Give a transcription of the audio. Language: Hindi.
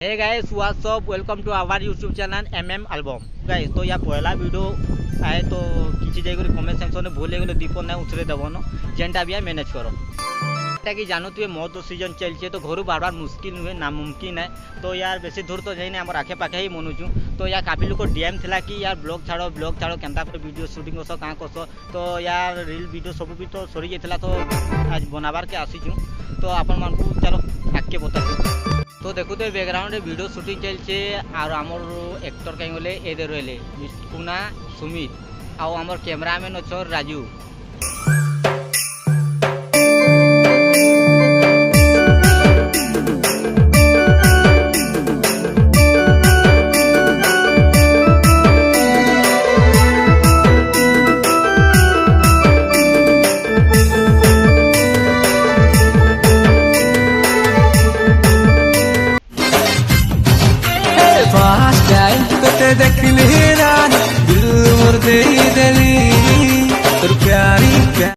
Hey guys what's up welcome to our YouTube channel MM album guys. तो या पहला वीडियो आए तो किसी जगह कमेंट सेक्शन में भूल गए दीप ना उतरे देवन जेनटा भी मैनेज करो कि जानू तुए मौत सीजन चलছে तो घर बार बार मुश्किल नुहे नामुमकिन है। तो यार बेसी दूर तो जाइए आम आखे पाखे ही मनुचु। तो यार काफी लोग डीएम थिला कि यार ब्लॉग छाड़ो केनता वीडियो शूटिंग कस क्या कस। तो यार रील वीडियो सब भी तो सरी जाता तो आज बनाबार के आसीचु। तो आपण मान को चलो आगे बता। तो देखो तो बैकग्राउंड वीडियो शूटिंग चलছে और आमर एक्टर कहीं बोले ए रही कुना सुमित आउ आमर कैमरामैन अच्छा राजू। देखली